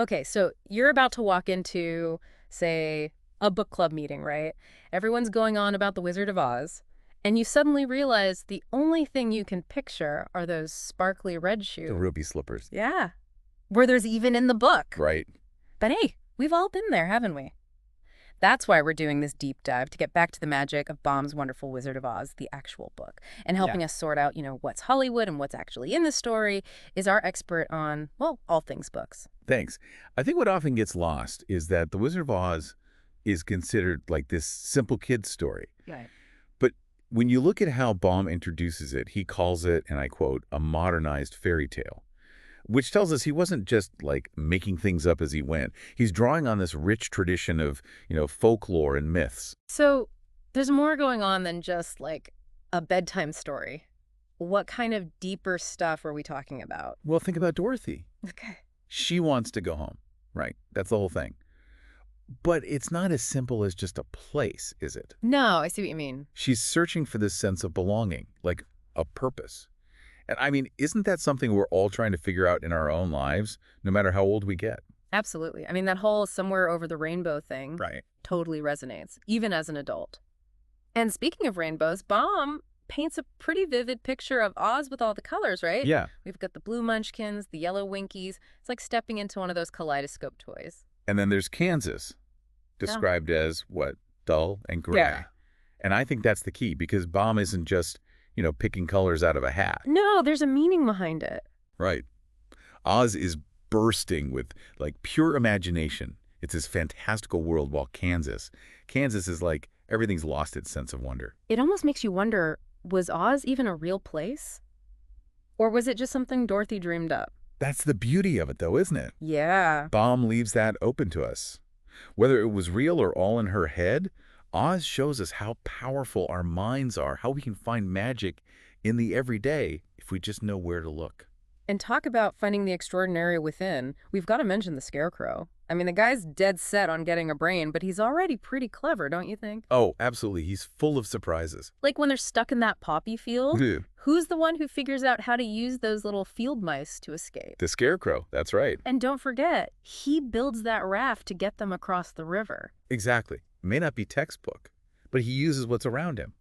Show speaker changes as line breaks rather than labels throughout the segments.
Okay, so you're about to walk into, say, a book club meeting, right? Everyone's going on about The Wizard of Oz, and you suddenly realize the only thing you can picture are those sparkly red
The
shoes.
ruby slippers.
Yeah, where there's even in the book.
Right.
But hey, we've all been there, haven't we? That's why we're doing this deep dive to get back to the magic of Baum's Wonderful Wizard of Oz, the actual book, and
Yeah.
helping us sort out, what's Hollywood and what's actually in the story is our expert on, well, all things books.
Thanks. I think what often gets lost is that The Wizard of Oz is considered like this simple kid's story.
Right.
But when you look at how Baum introduces it, he calls it, and I quote, a modernized fairy tale, which tells us he wasn't just like making things up as he went. He's drawing on this rich tradition of, folklore and myths.
So there's more going on than just like a bedtime story. What kind of deeper stuff are we talking about?
Well, think about Dorothy.
Okay.
She wants to go home, right? That's the whole thing. But it's not as simple as just a place, is it?
No, I see what you mean.
She's searching for this sense of belonging, like a purpose. And I mean, isn't that something we're all trying to figure out in our own lives, no matter how old we get?
Absolutely. I mean, that whole somewhere over the rainbow thing
Right.
totally resonates, even as an adult. And speaking of rainbows, Baum paints a pretty vivid picture of Oz with all the colors, right?
Yeah.
We've got the blue munchkins, the yellow winkies. It's like stepping into one of those kaleidoscope toys.
And then there's Kansas, described as, what, dull and gray.
Yeah.
And I think that's the key, because Baum isn't just, picking colors out of a hat.
No, there's a meaning behind it.
Right. Oz is bursting with, like, pure imagination. It's this fantastical world, while Kansas is like everything's lost its sense of wonder.
It almost makes you wonder, was Oz even a real place? Or was it just something Dorothy dreamed up?
That's the beauty of it, though, isn't it?
Yeah.
Baum leaves that open to us. Whether it was real or all in her head, Oz shows us how powerful our minds are, how we can find magic in the everyday if we just know where to look.
And talk about finding the extraordinary within. We've got to mention the Scarecrow. I mean, the guy's dead set on getting a brain, but he's already pretty clever, don't you think?
Oh, absolutely. He's full of surprises.
Like when they're stuck in that poppy field,
Yeah.
who's the one who figures out how to use those little field mice to escape?
The Scarecrow, that's right.
And don't forget, he builds that raft to get them across the river.
Exactly. May not be textbook, but he uses what's around him.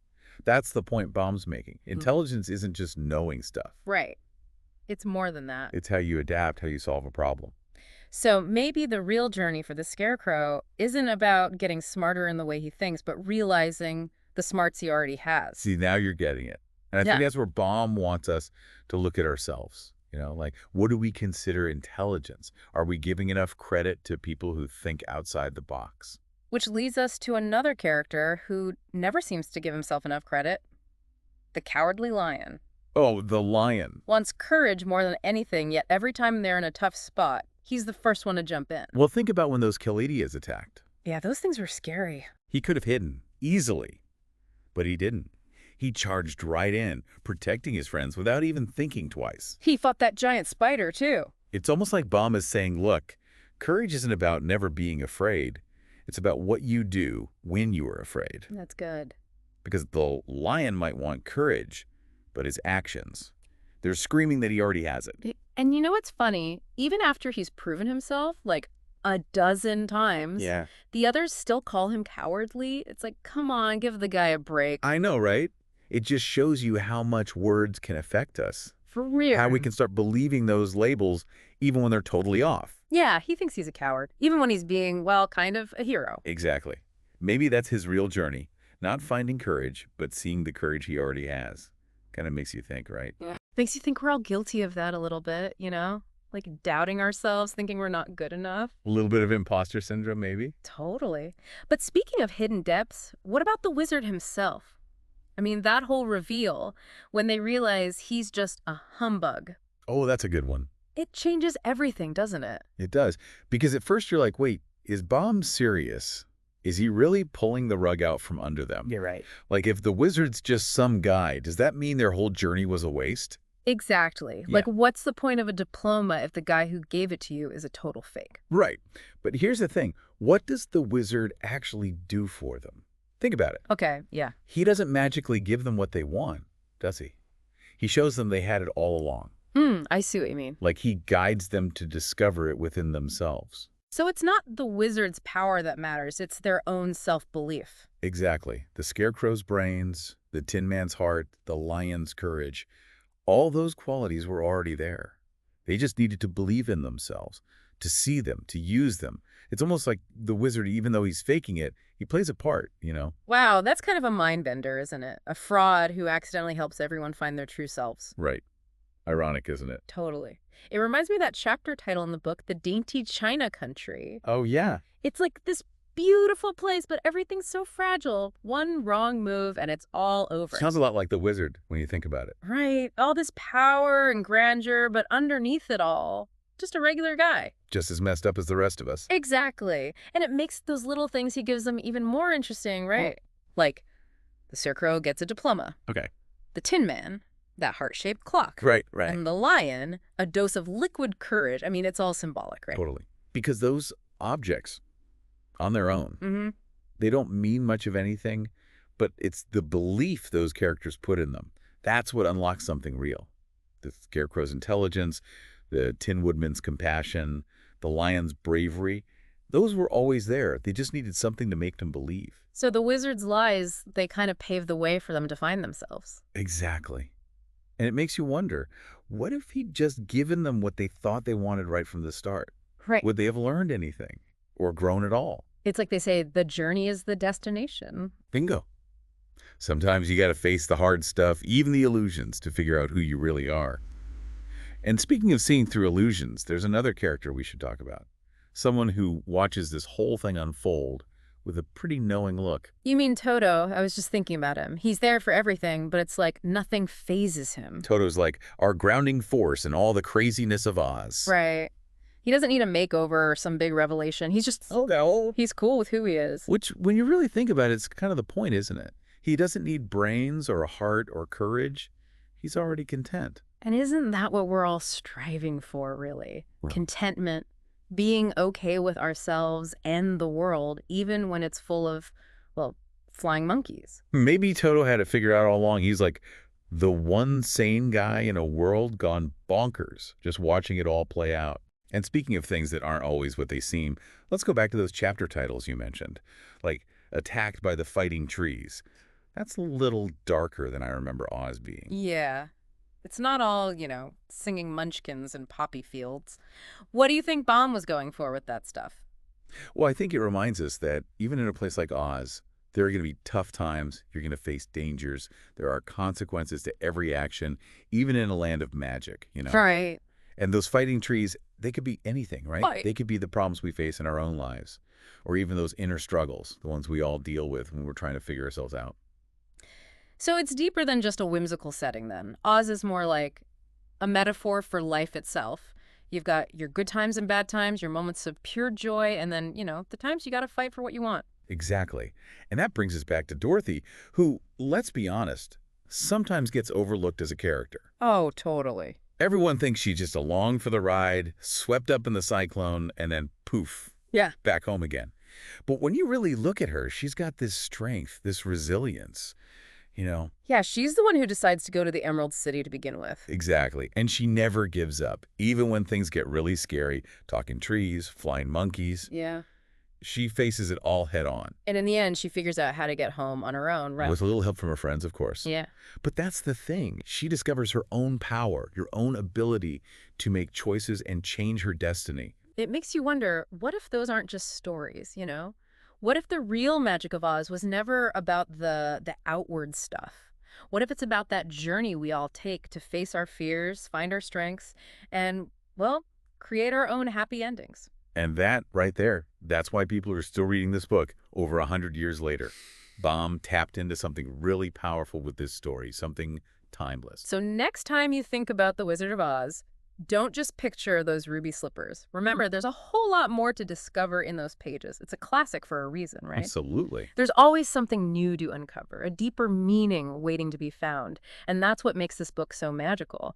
That's the point Baum's making. Intelligence isn't just knowing stuff.
Right. It's more than that.
It's how you adapt, how you solve a problem.
So maybe the real journey for the Scarecrow isn't about getting smarter in the way he thinks, but realizing the smarts he already has.
See, now you're getting it. And I think that's where Baum wants us to look at ourselves. Like, what do we consider intelligence? Are we giving enough credit to people who think outside the box?
Which leads us to another character who never seems to give himself enough credit. The Cowardly Lion.
Oh, the lion.
Wants courage more than anything, yet every time they're in a tough spot, he's the first one to jump in.
Well, think about when those Kaledias attacked.
Yeah, those things were scary.
He could have hidden, easily. But he didn't. He charged right in, protecting his friends without even thinking twice.
He fought that giant spider, too.
It's almost like Baum is saying, look, courage isn't about never being afraid. It's about what you do when you are afraid.
That's good.
Because the lion might want courage, but his actions, they're screaming that he already has it.
And you know what's funny? Even after he's proven himself, like a dozen times, the others still call him cowardly. It's like, come on, give the guy a break.
I know, right? It just shows you how much words can affect us.
For real.
How we can start believing those labels even when they're totally off.
Yeah, he thinks he's a coward, even when he's being, well, kind of a hero.
Exactly. Maybe that's his real journey. Not finding courage, but seeing the courage he already has. Kind of makes you think, right?
Yeah. Makes you think we're all guilty of that a little bit, Like doubting ourselves, thinking we're not good enough.
A little bit of imposter syndrome, maybe?
Totally. But speaking of hidden depths, what about the wizard himself? I mean, that whole reveal, when they realize he's just a humbug.
Oh, that's a good one.
It changes everything, doesn't it?
It does. Because at first you're like, wait, is Baum serious? Is he really pulling the rug out from under them?
You're right.
Like, if the wizard's just some guy, does that mean their whole journey was a waste?
Exactly.
Yeah.
Like, what's the point of a diploma if the guy who gave it to you is a total fake?
Right. But here's the thing. What does the wizard actually do for them? Think about it.
Okay,
He doesn't magically give them what they want, does he? He shows them they had it all along.
I see what you mean.
Like he guides them to discover it within themselves.
So it's not the wizard's power that matters, it's their own self-belief.
Exactly. The scarecrow's brains, the Tin Man's heart, the lion's courage, all those qualities were already there. They just needed to believe in themselves, to see them, to use them. It's almost like the wizard, even though he's faking it, he plays a part, you know?
Wow, that's kind of a mind bender, isn't it? A fraud who accidentally helps everyone find their true selves.
Right. Ironic, isn't it?
Totally. It reminds me of that chapter title in the book, The Dainty China Country.
Oh, yeah.
It's like this beautiful place, but everything's so fragile. One wrong move and it's all over.
Sounds a lot like the wizard when you think about it.
Right. All this power and grandeur, but underneath it all, just a regular guy.
Just as messed up as the rest of us.
Exactly. And it makes those little things he gives them even more interesting, right? Like, the Scarecrow gets a diploma.
Okay.
The Tin Man, that heart-shaped clock.
Right, right.
And the lion, a dose of liquid courage. I mean, it's all symbolic, right?
Totally. Because those objects, on their own,
Mm-hmm.
they don't mean much of anything, but it's the belief those characters put in them. That's what unlocks something real. The Scarecrow's intelligence, the Tin Woodman's compassion, the lion's bravery, those were always there. They just needed something to make them believe.
So the wizard's lies, they kind of pave the way for them to find themselves.
Exactly. And it makes you wonder, what if he'd just given them what they thought they wanted right from the start?
Right.
Would they have learned anything or grown at all?
It's like they say, the journey is the destination.
Bingo. Sometimes you got to face the hard stuff, even the illusions, to figure out who you really are. And speaking of seeing through illusions, there's another character we should talk about. Someone who watches this whole thing unfold with a pretty knowing look.
You mean Toto? I was just thinking about him. He's there for everything, but it's like nothing phases him.
Toto's like our grounding force in all the craziness of Oz.
Right. He doesn't need a makeover or some big revelation. He's just,
Oh, no.
he's cool with who he is.
Which, when you really think about it, it's kind of the point, isn't it? He doesn't need brains or a heart or courage. He's already content.
And isn't that what we're all striving for, really?
Right.
Contentment, being okay with ourselves and the world, even when it's full of, well, flying monkeys.
Maybe Toto had it figured out all along. He's like the one sane guy in a world gone bonkers, just watching it all play out. And speaking of things that aren't always what they seem, let's go back to those chapter titles you mentioned, like Attacked by the Fighting Trees. That's a little darker than I remember Oz being.
Yeah. It's not all, singing munchkins and poppy fields. What do you think Baum was going for with that stuff?
Well, I think it reminds us that even in a place like Oz, there are going to be tough times. You're going to face dangers. There are consequences to every action, even in a land of magic,
Right.
And those fighting trees, they could be anything, right?
Right.
They could be the problems we face in our own lives, or even those inner struggles, the ones we all deal with when we're trying to figure ourselves out.
So it's deeper than just a whimsical setting, then. Oz is more like a metaphor for life itself. You've got your good times and bad times, your moments of pure joy, and then, the times you got to fight for what you want.
Exactly. And that brings us back to Dorothy, who, let's be honest, sometimes gets overlooked as a character.
Oh, totally.
Everyone thinks she's just along for the ride, swept up in the cyclone, and then poof,
Yeah.
back home again. But when you really look at her, she's got this strength, this resilience,
Yeah, she's the one who decides to go to the Emerald City to begin with.
Exactly. And she never gives up, even when things get really scary, talking trees, flying monkeys.
Yeah.
She faces it all head on.
And in the end, she figures out how to get home on her own, right?
With a little help from her friends, of course.
Yeah.
But that's the thing. She discovers her own power, your own ability to make choices and change her destiny.
It makes you wonder, what if those aren't just stories, What if the real magic of Oz was never about the outward stuff? What if it's about that journey we all take to face our fears, find our strengths, and, well, create our own happy endings?
And that right there, that's why people are still reading this book over 100 years later. Baum tapped into something really powerful with this story, something timeless.
So next time you think about The Wizard of Oz, don't just picture those ruby slippers. Remember, there's a whole lot more to discover in those pages. It's a classic for a reason, right?
Absolutely.
There's always something new to uncover, a deeper meaning waiting to be found. And that's what makes this book so magical.